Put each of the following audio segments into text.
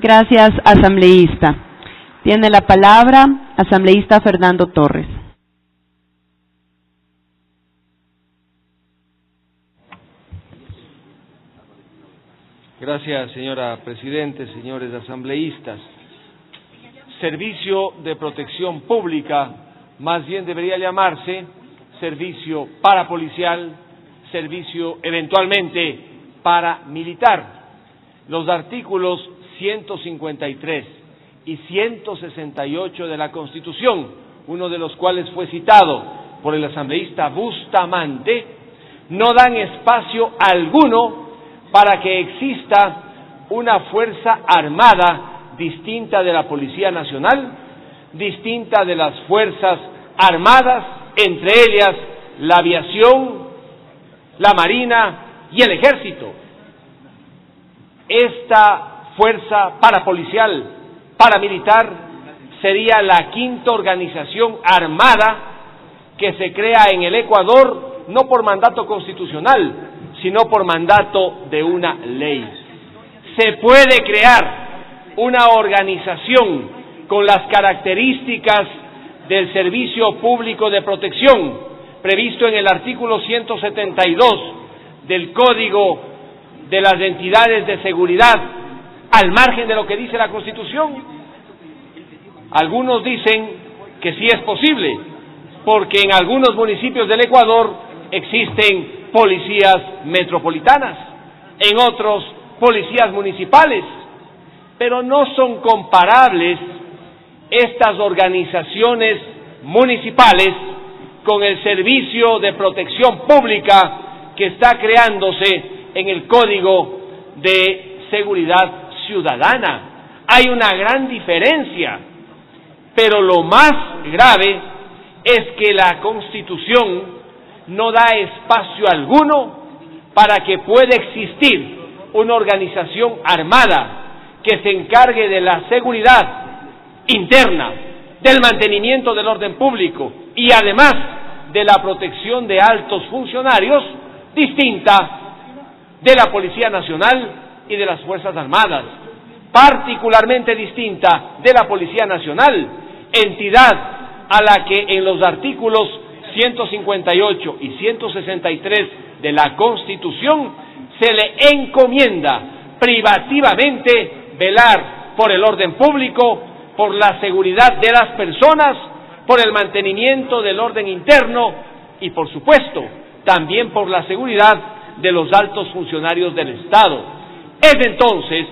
Gracias, asambleísta. Tiene la palabra asambleísta Fernando Torres. Gracias, señora Presidente, señores asambleístas. Servicio de protección pública, más bien debería llamarse servicio parapolicial, servicio eventualmente paramilitar. Los artículos 153 y 168 de la Constitución, uno de los cuales fue citado por el asambleísta Bustamante, no dan espacio alguno para que exista una fuerza armada distinta de la Policía Nacional, distinta de las Fuerzas Armadas, entre ellas la aviación, la Marina y el Ejército. Esta fuerza parapolicial, paramilitar, sería la quinta organización armada que se crea en el Ecuador, no por mandato constitucional, sino por mandato de una ley. Se puede crear una organización con las características del Servicio Público de Protección, previsto en el artículo 172 del Código de las Entidades de Seguridad, al margen de lo que dice la Constitución. Algunos dicen que sí es posible, porque en algunos municipios del Ecuador existen policías metropolitanas, en otros policías municipales, pero no son comparables estas organizaciones municipales con el Servicio de Protección Pública que está creándose en el Código de Seguridad Ciudadana. Hay una gran diferencia, pero lo más grave es que la Constitución no da espacio alguno para que pueda existir una organización armada que se encargue de la seguridad interna, del mantenimiento del orden público y además de la protección de altos funcionarios, distinta de la Policía Nacional y de las Fuerzas Armadas, particularmente distinta de la Policía Nacional, entidad a la que en los artículos 158 y 163 de la Constitución se le encomienda privativamente velar por el orden público, por la seguridad de las personas, por el mantenimiento del orden interno y, por supuesto, también por la seguridad de los altos funcionarios del Estado. Es entonces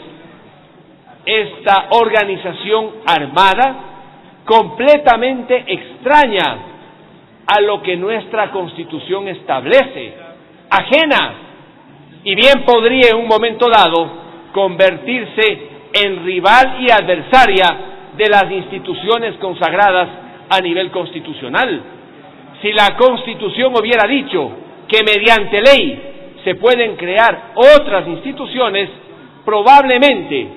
esta organización armada completamente extraña a lo que nuestra Constitución establece, ajena, y bien podría en un momento dado convertirse en rival y adversaria de las instituciones consagradas a nivel constitucional. Si la Constitución hubiera dicho que mediante ley se pueden crear otras instituciones, probablemente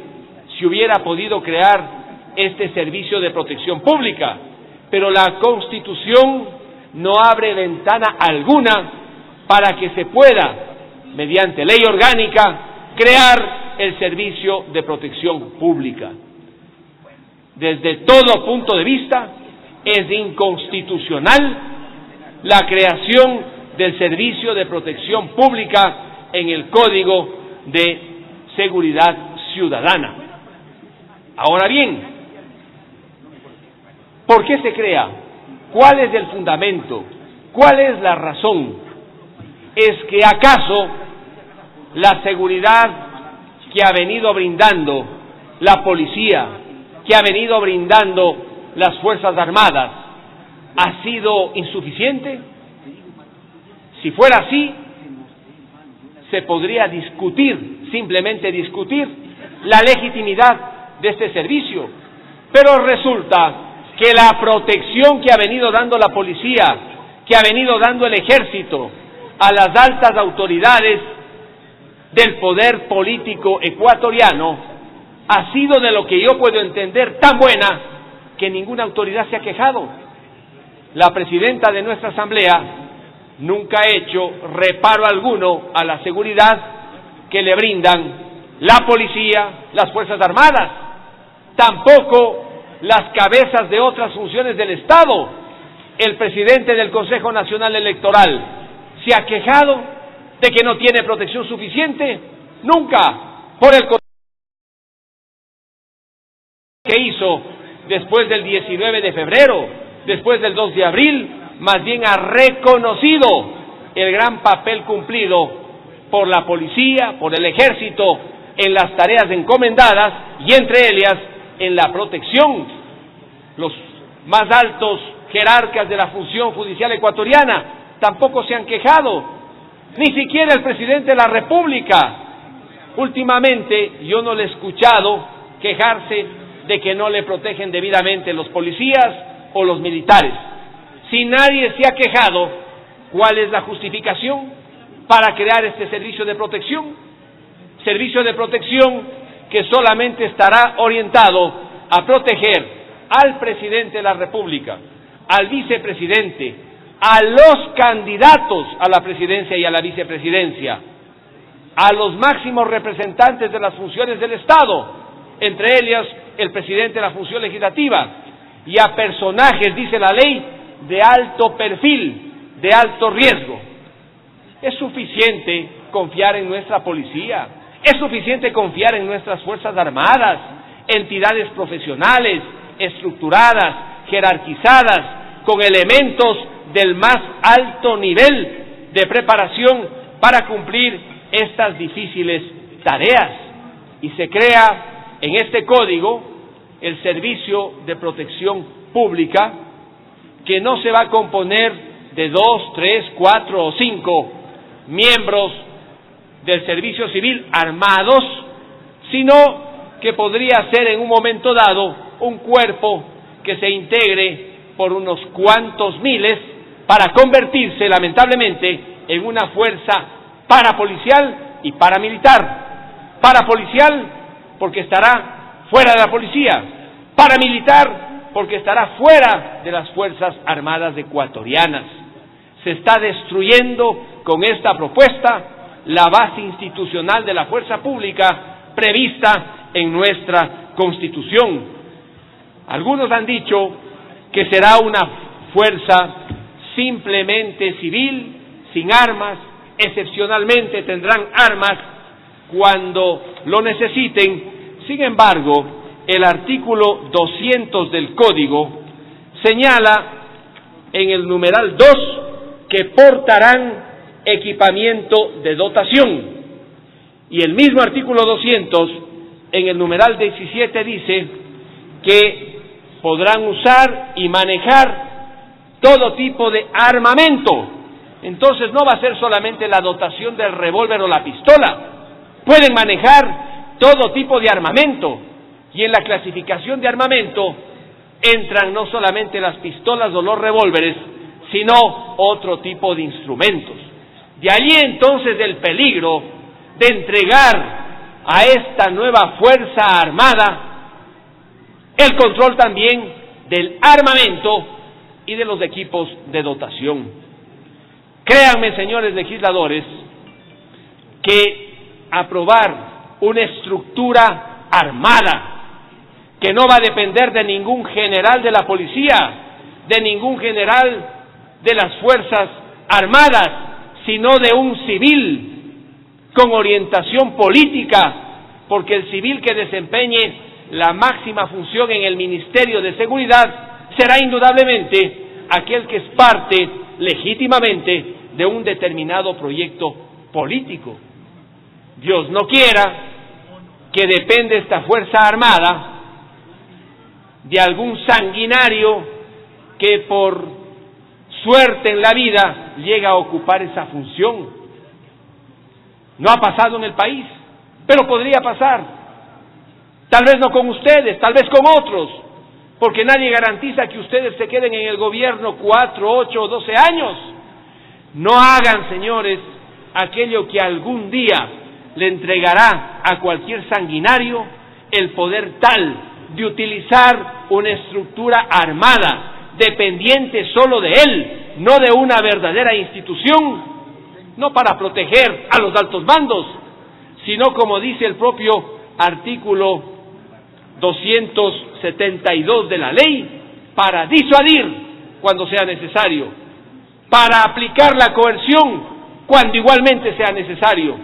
se hubiera podido crear este servicio de protección pública, pero la Constitución no abre ventana alguna para que se pueda, mediante ley orgánica, crear el servicio de protección pública. Desde todo punto de vista, es inconstitucional la creación del servicio de protección pública en el Código de Seguridad Ciudadana. Ahora bien, ¿por qué se crea? ¿Cuál es el fundamento? ¿Cuál es la razón? ¿Es que acaso la seguridad que ha venido brindando la policía, que ha venido brindando las Fuerzas Armadas, ha sido insuficiente? Si fuera así, se podría discutir, simplemente discutir, la legitimidad de este servicio. Pero resulta que la protección que ha venido dando la policía, que ha venido dando el ejército a las altas autoridades del poder político ecuatoriano, ha sido, de lo que yo puedo entender, tan buena que ninguna autoridad se ha quejado. La presidenta de nuestra asamblea nunca ha hecho reparo alguno a la seguridad que le brindan la policía, las Fuerzas Armadas. tampoco las cabezas de otras funciones del Estado. El presidente del Consejo Nacional Electoral se ha quejado de que no tiene protección suficiente. Nunca. Por el que hizo después del 19 de febrero, después del 2 de abril, más bien ha reconocido el gran papel cumplido por la policía, por el ejército, en las tareas encomendadas y entre ellas en la protección. Los más altos jerarcas de la función judicial ecuatoriana tampoco se han quejado, ni siquiera el presidente de la República. Últimamente yo no le he escuchado quejarse de que no le protegen debidamente los policías o los militares. Si nadie se ha quejado, ¿cuál es la justificación para crear este servicio de protección? Servicio de protección que solamente estará orientado a proteger al presidente de la República, al vicepresidente, a los candidatos a la presidencia y a la vicepresidencia, a los máximos representantes de las funciones del Estado, entre ellas el presidente de la función legislativa, y a personajes, dice la ley, de alto perfil, de alto riesgo. Es suficiente confiar en nuestra policía, es suficiente confiar en nuestras Fuerzas Armadas, entidades profesionales, estructuradas, jerarquizadas, con elementos del más alto nivel de preparación para cumplir estas difíciles tareas. Y se crea en este código el Servicio de Protección Pública, que no se va a componer de 2, 3, 4 o 5 miembros del servicio civil armados, sino que podría ser en un momento dado un cuerpo que se integre por unos cuantos miles para convertirse lamentablemente en una fuerza parapolicial y paramilitar. Parapolicial porque estará fuera de la policía, paramilitar porque estará fuera de las Fuerzas Armadas ecuatorianas. Se está destruyendo con esta propuesta la base institucional de la fuerza pública prevista en nuestra Constitución. Algunos han dicho que será una fuerza simplemente civil, sin armas, excepcionalmente tendrán armas cuando lo necesiten. Sin embargo, el artículo 200 del Código señala en el numeral 2 que portarán equipamiento de dotación, y el mismo artículo 200 en el numeral 17 dice que podrán usar y manejar todo tipo de armamento. Entonces no va a ser solamente la dotación del revólver o la pistola, pueden manejar todo tipo de armamento, y en la clasificación de armamento entran no solamente las pistolas o los revólveres, sino otro tipo de instrumentos. De allí entonces el peligro de entregar a esta nueva Fuerza Armada el control también del armamento y de los equipos de dotación. Créanme, señores legisladores, que aprobar una estructura armada que no va a depender de ningún general de la policía, de ningún general de las Fuerzas Armadas, sino de un civil con orientación política, porque el civil que desempeñe la máxima función en el Ministerio de Seguridad será indudablemente aquel que es parte legítimamente de un determinado proyecto político. Dios no quiera que dependa esta Fuerza Armada de algún sanguinario que por suerte en la vida llega a ocupar esa función. No ha pasado en el país, pero podría pasar. Tal vez no con ustedes, tal vez con otros, porque nadie garantiza que ustedes se queden en el gobierno 4, 8 o 12 años. No hagan, señores, aquello que algún día le entregará a cualquier sanguinario el poder tal de utilizar una estructura armada, dependiente solo de él, no de una verdadera institución, no para proteger a los altos mandos, sino como dice el propio artículo 272 de la ley para disuadir cuando sea necesario, para aplicar la coerción cuando igualmente sea necesario.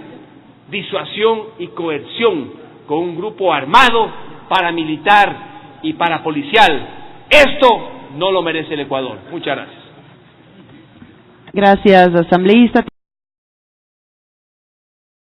Disuasión y coerción con un grupo armado, paramilitar y parapolicial. Esto no lo merece el Ecuador. Muchas gracias. Gracias, asambleísta.